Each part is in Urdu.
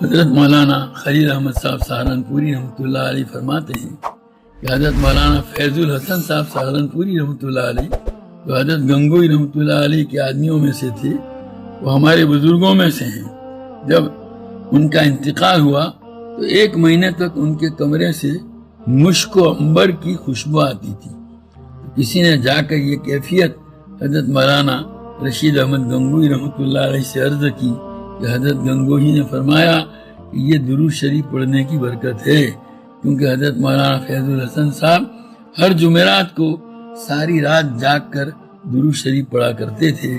حضرت مولانا خلیل احمد صاحب سہارنپوری رحمۃ اللہ علیہ فرماتے ہیں کہ حضرت مولانا فیض الحسن صاحب سہارنپوری رحمۃ اللہ علیہ جو حضرت گنگوئی رحمۃ اللہ علیہ کے آدمیوں میں سے تھے، وہ ہمارے بزرگوں میں سے ہیں۔ جب ان کا انتقال ہوا تو 1 مہینے تک ان کے کمرے سے مشک و عنبر کی خوشبو آتی تھی۔ کسی نے جا کر یہ کیفیت حضرت مولانا رشید احمد گنگوئی رحمۃ اللہ علیہ سے عرض کی کہ حضرت گنگوئی نے فرمایا کہ یہ درود شریف پڑھنے کی برکت ہے، کیونکہ حضرت مولانا فیض الحسن صاحب ہر جمعرات کو ساری رات جاگ کر درود شریف پڑھا کرتے تھے،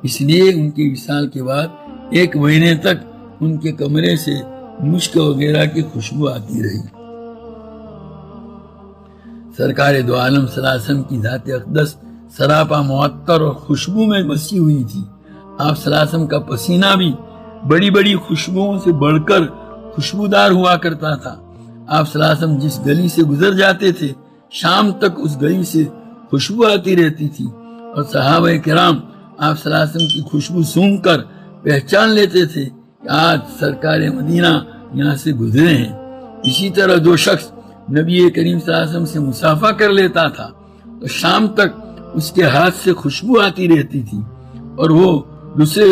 اس لیے ان کی وصال کے بعد 1 مہینے تک ان کے کمرے سے مشک وغیرہ کی خوشبو آتی رہی۔ سرکار دو عالم صلی اللہ علیہ وسلم کی ذات اقدس سراپا معطر اور خوشبو میں بسی ہوئی تھی۔ آپ صلی اللہ علیہ وسلم کا پسینہ بھی بڑی بڑی خوشبوؤں سے بڑھ کر خوشبودار ہوا کرتا تھا۔ آپ صلی اللہ علیہ وسلم جس گلی سے گزر جاتے تھے، شام تک اس گلی سے خوشبو آتی رہتی تھی، اور صحابہ کرام آپ صلی اللہ علیہ وسلم کی خوشبو سونگھ کر پہچان لیتے تھے کہ آج سرکار مدینہ یہاں سے گزرے ہیں۔ اسی طرح جو شخص نبی کریم صلی اللہ علیہ وسلم سے مصافحہ کر لیتا تھا تو شام تک اس کے ہاتھ سے خوشبو آتی رہتی تھی، اور وہ دوسرے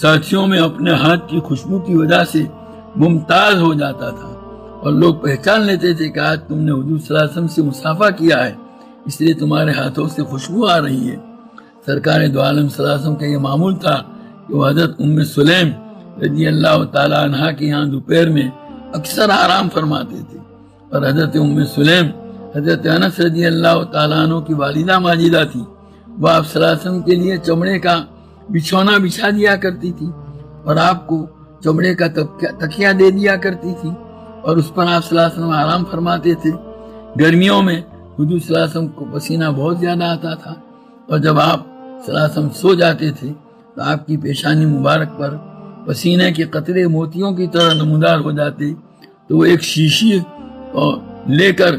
ساتھیوں میں اپنے ہاتھ کی خوشبو کی وجہ سے ممتاز ہو جاتا تھا، اور لوگ پہچان لیتے تھے کہ آج تم نے حضور صلی اللہ علیہ وسلم سے مصافحہ کیا ہے، اس لیے تمہارے ہاتھوں سے خوشبو آ رہی ہے۔ سرکار دو عالم صلی اللہ علیہ وسلم کا یہ معمول تھا کہ وہ حضرت ام سلیم رضی اللہ تعالی عنہا کے یہاں دوپہر میں اکثر آرام فرماتے تھے، اور حضرت ام سلیم حضرت انس رضی اللہ تعالیٰ عنہ کی والدہ ماجدہ تھی۔ وہ آپ صلی اللہ علیہ وسلم کے لیے چمڑے کا بچھونا بچھا دیا کرتی تھی، اور آپ کو چمڑے کا تکیہ دے دیا کرتی تھی، اور اس پر آپ صلی اللہ علیہ وسلم آرام فرماتے تھے۔ گرمیوں میں حضور صلی اللہ علیہ وسلم کو پسینہ بہت زیادہ آتا تھا، اور جب آپ صلی اللہ علیہ وسلم سو جاتے تھے تو آپ کی پیشانی مبارک پر پسینے کے قطرے موتیوں کی طرح نمودار ہو جاتے، تو وہ ایک شیشی لے کر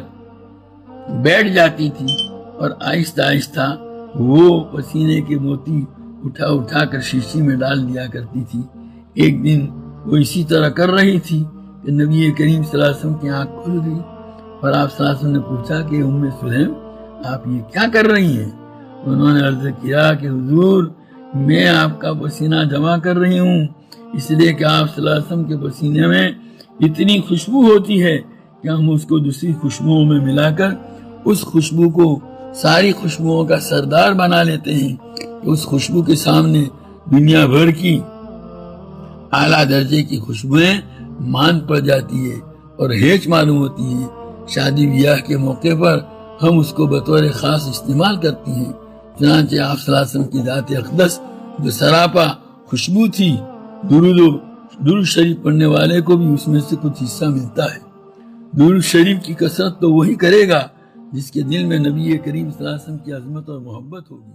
بیٹھ جاتی تھی، اور آہستہ آہستہ وہ پسینے کے موتی اٹھا اٹھا کر شیشی میں ڈال دیا کرتی تھی۔ ایک دن وہ اسی طرح کر رہی تھی کہ نبی کریم صلی اللہ علیہ وسلم کی آنکھ کھل گئی، اور آپ صلی اللہ علیہ وسلم نے پوچھا کہ ام سلیم آپ یہ کیا کر رہی ہیں؟ انہوں نے عرض کیا کہ حضور میں آپ کا پسینہ جمع کر رہی ہوں، اس لیے کہ آپ صلی اللہ علیہ وسلم کے پسینے میں اتنی خوشبو ہوتی ہے کہ ہم اس کو دوسری خوشبوؤں میں ملا کر اس خوشبو کو ساری خوشبوؤں کا سردار بنا لیتے ہیں، کہ اس خوشبو کے سامنے دنیا بھر کی اعلیٰ درجے کی خوشبوئیں مان پڑ جاتی ہے اور ہیچ معلوم ہوتی ہے۔ شادی بیاہ کے موقع پر ہم اس کو بطور خاص استعمال کرتی ہیں۔ چنانچہ آپ صلی اللہ علیہ وسلم کی ذات اقدس جو سراپا خوشبو تھی، درود شریف پڑھنے والے کو بھی اس میں سے کچھ حصہ ملتا ہے۔ درود شریف کی کثرت تو وہی کرے گا جس کے دل میں نبی کریم صلی اللہ علیہ وسلم کی عظمت اور محبت ہوگی۔